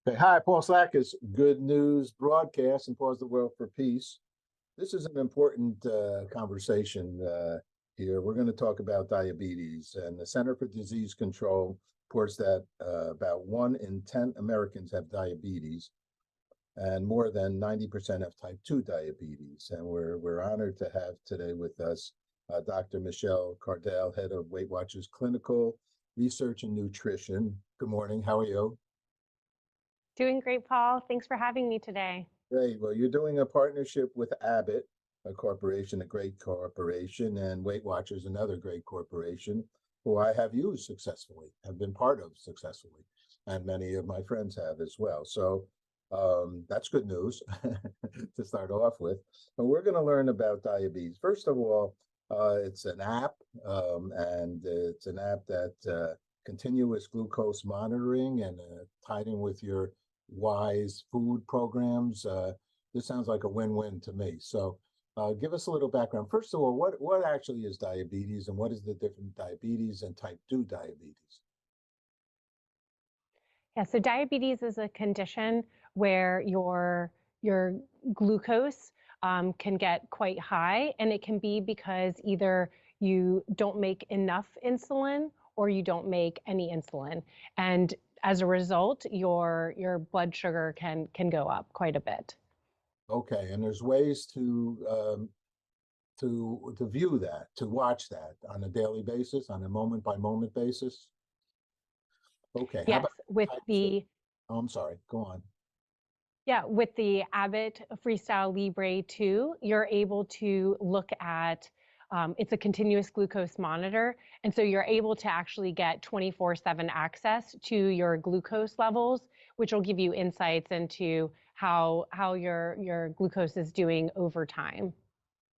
Okay, hi, Paul Slackis, Good News Broadcast and Pause the World for Peace. This is an important conversation here. We're going to talk about diabetes, and the Center for Disease Control reports that about 1 in 10 Americans have diabetes, and more than 90% have type 2 diabetes. And we're honored to have today with us Dr. Michelle Cardell, head of Weight Watchers Clinical Research and Nutrition. Good morning. How are you? Doing great, Paul. Thanks for having me today. Great. Well, you're doing a partnership with Abbott, a corporation, a great corporation, and Weight Watchers, another great corporation, who I have used successfully, have been part of successfully, and many of my friends have as well. So that's good news to start off with. But we're going to learn about diabetes. First of all, it's an app, and it's an app that continuous glucose monitoring and tied in with your wise food programs. This sounds like a win-win to me. So give us a little background. First of all, what actually is diabetes, and what is the difference diabetes and type 2 diabetes? Yeah, so diabetes is a condition where your glucose can get quite high, and it can be because either you don't make enough insulin or you don't make any insulin. And as a result, your blood sugar can go up quite a bit. Okay, and there's ways to view that, to watch that on a daily basis, on a moment by moment basis. Okay, how Yes, about with type 2? the Oh, I'm sorry, go on. Yeah, with the Abbott Freestyle Libre 2, you're able to look at it's a continuous glucose monitor. And so you're able to actually get 24/7 access to your glucose levels, which will give you insights into how your glucose is doing over time.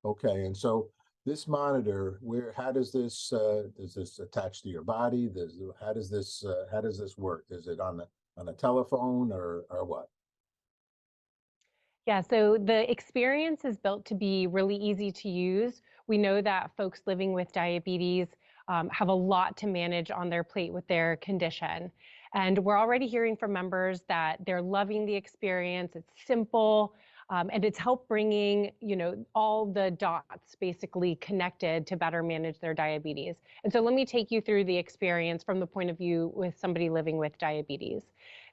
Okay, and so this monitor, how does this attach to your body? How does this work? Is it on a telephone or what? Yeah, so the experience is built to be really easy to use. We know that folks living with diabetes have a lot to manage on their plate with their condition. And we're already hearing from members that they're loving the experience. It's simple, and it's helped bringing, all the dots basically connected to better manage their diabetes. And so let me take you through the experience from the point of view with somebody living with diabetes.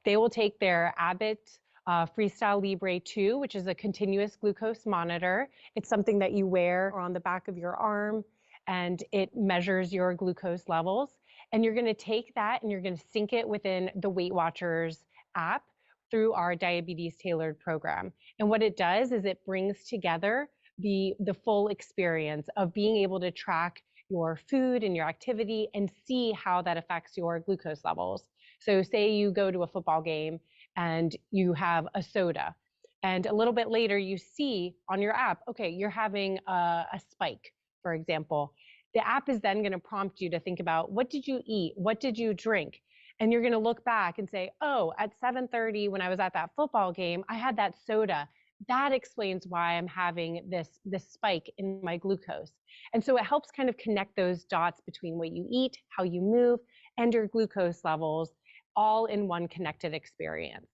They will take their Abbott Freestyle Libre 2, which is a continuous glucose monitor. It's something that you wear on the back of your arm, and it measures your glucose levels. And you're going to take that and you're going to sync it within the Weight Watchers app through our diabetes tailored program. And what it does is it brings together the full experience of being able to track your food and your activity and see how that affects your glucose levels. So say you go to a football game and you have a soda, and a little bit later you see on your app, okay, you're having a spike, for example. The app is then going to prompt you to think about, what did you eat? What did you drink? And you're going to look back and say, oh, at 7:30 when I was at that football game, I had that soda. That explains why I'm having this spike in my glucose. And so it helps kind of connect those dots between what you eat, how you move, and your glucose levels, all in one connected experience.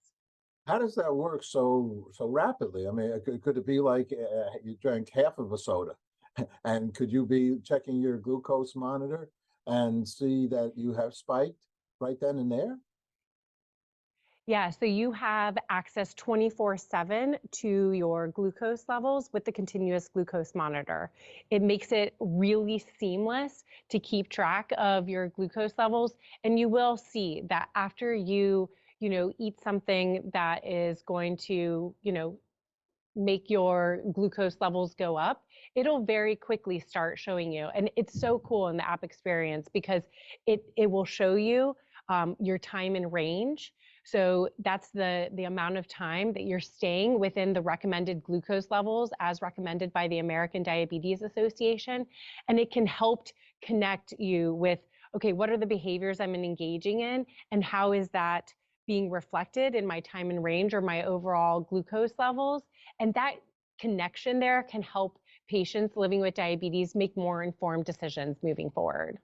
How does that work so rapidly? I mean, could it be like you drank half of a soda, and could you be checking your glucose monitor and see that you have spiked right then and there? Yeah, so you have access 24/7 to your glucose levels with the continuous glucose monitor. It makes it really seamless to keep track of your glucose levels. And you will see that after you eat something that is going to, make your glucose levels go up, it'll very quickly start showing you. And it's so cool in the app experience because it will show you your time in range. So that's the amount of time that you're staying within the recommended glucose levels as recommended by the American Diabetes Association. And it can help connect you with, okay, what are the behaviors I'm engaging in, and how is that being reflected in my time in range or my overall glucose levels? And that connection there can help patients living with diabetes make more informed decisions moving forward.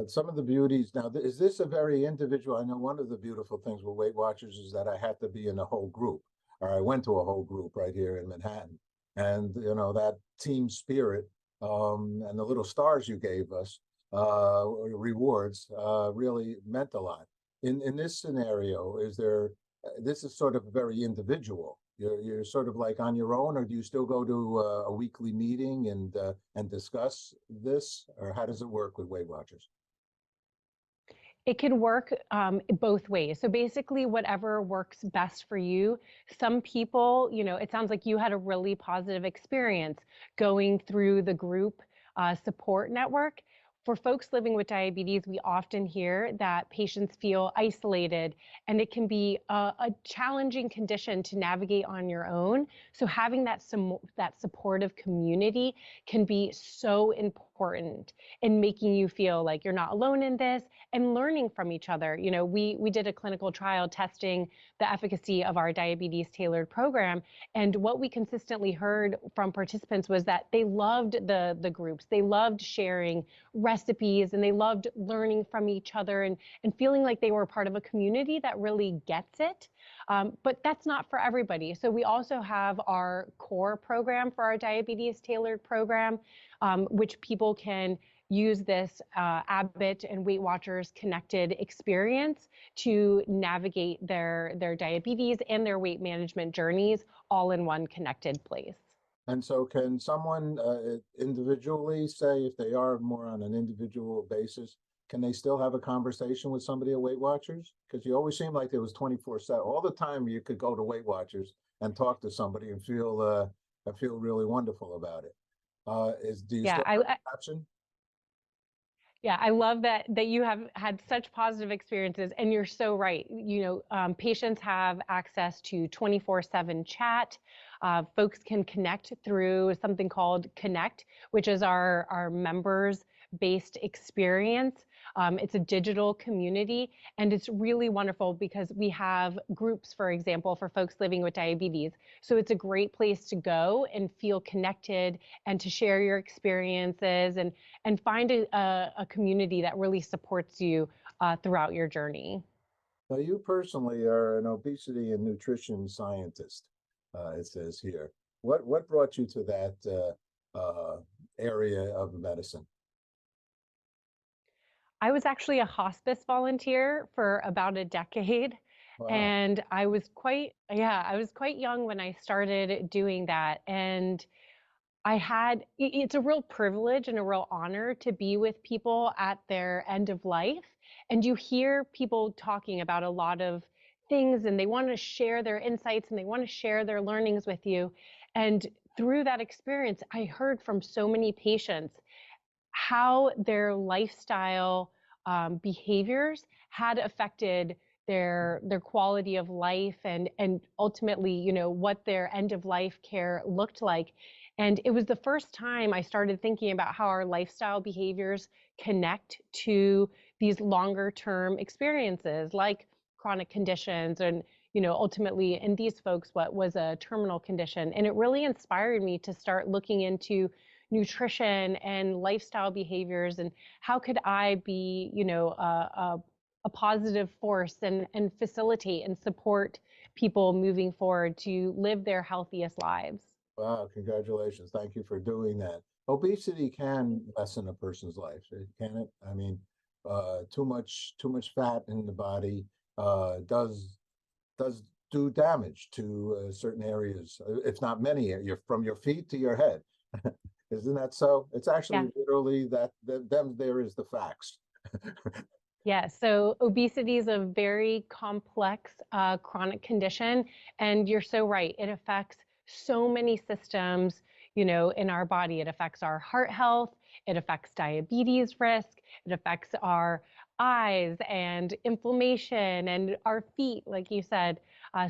Some of the beauties now, is this a very individual? I know one of the beautiful things with Weight Watchers is that I had to be in a whole group, or I went to a whole group right here in Manhattan. And, that team spirit, and the little stars you gave us, rewards, really meant a lot. In this scenario, this is sort of very individual. You're sort of like on your own, or do you still go to a weekly meeting and discuss this, or how does it work with Weight Watchers? It can work both ways. So basically, whatever works best for you. Some people, it sounds like you had a really positive experience going through the group support network. For folks living with diabetes, we often hear that patients feel isolated, and it can be a challenging condition to navigate on your own. So having that supportive community can be so important in making you feel like you're not alone in this and learning from each other. We did a clinical trial testing the efficacy of our diabetes tailored program, and what we consistently heard from participants was that they loved the groups. They loved sharing recipes, and they loved learning from each other, and feeling like they were part of a community that really gets it. But that's not for everybody. So we also have our core program for our diabetes tailored program, which people can use this Abbott and Weight Watchers connected experience to navigate their diabetes and their weight management journeys all in one connected place. And so can someone individually say, if they are more on an individual basis, can they still have a conversation with somebody at Weight Watchers? Because you always seem like it was 24/7. All the time you could go to Weight Watchers and talk to somebody and feel really wonderful about it. Do you Yeah, still have that option? Yeah, I love that you have had such positive experiences, and you're so right. Patients have access to 24/7 chat. Folks can connect through something called Connect, which is our members-based experience. It's a digital community, and it's really wonderful because we have groups, for example, for folks living with diabetes. So it's a great place to go and feel connected and to share your experiences and find a community that really supports you throughout your journey. Now, you personally are an obesity and nutrition scientist, it says here. What brought you to that area of medicine? I was actually a hospice volunteer for about a decade. Wow. And I was quite young when I started doing that. And it's a real privilege and a real honor to be with people at their end of life. And you hear people talking about a lot of things, and they want to share their insights and they want to share their learnings with you. And through that experience, I heard from so many patients how their lifestyle behaviors had affected their quality of life, and ultimately, what their end of life care looked like. And it was the first time I started thinking about how our lifestyle behaviors connect to these longer term experiences like chronic conditions, and ultimately in these folks what was a terminal condition. And it really inspired me to start looking into nutrition and lifestyle behaviors, and how could I be, a positive force, and facilitate and support people moving forward to live their healthiest lives. Wow, congratulations. Thank you for doing that. Obesity can lessen a person's life, can it? I mean, too much fat in the body does do damage to certain areas, if not many, from your feet to your head. Isn't that so? It's Yeah. actually literally them there is the facts. Yeah, so obesity is a very complex chronic condition, and you're so right. It affects so many systems, in our body. It affects our heart health, it affects diabetes risk, it affects our eyes and inflammation, and our feet, like you said.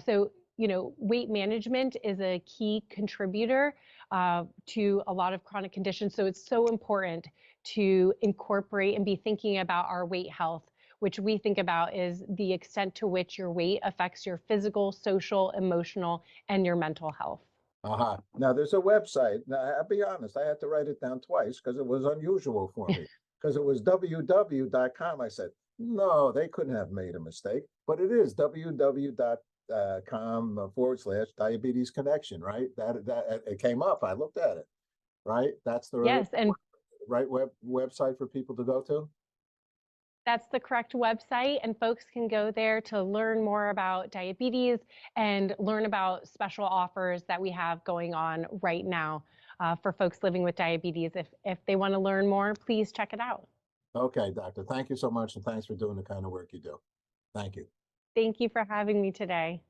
So, weight management is a key contributor to a lot of chronic conditions. So it's so important to incorporate and be thinking about our weight health, which we think about is the extent to which your weight affects your physical, social, emotional, and your mental health. Now there's a website. Now, I'll be honest, I had to write it down twice because it was unusual for me. because it was www.com. I said, no, they couldn't have made a mistake, but it is www.com/diabetes connection, right? That it came up. I looked at it, right? That's the Yes, and right website for people to go to. that's the correct website, and folks can go there to learn more about diabetes and learn about special offers that we have going on right now for folks living with diabetes. If they want to learn more, please check it out. Okay, doctor. Thank you so much, and thanks for doing the kind of work you do. Thank you. Thank you for having me today.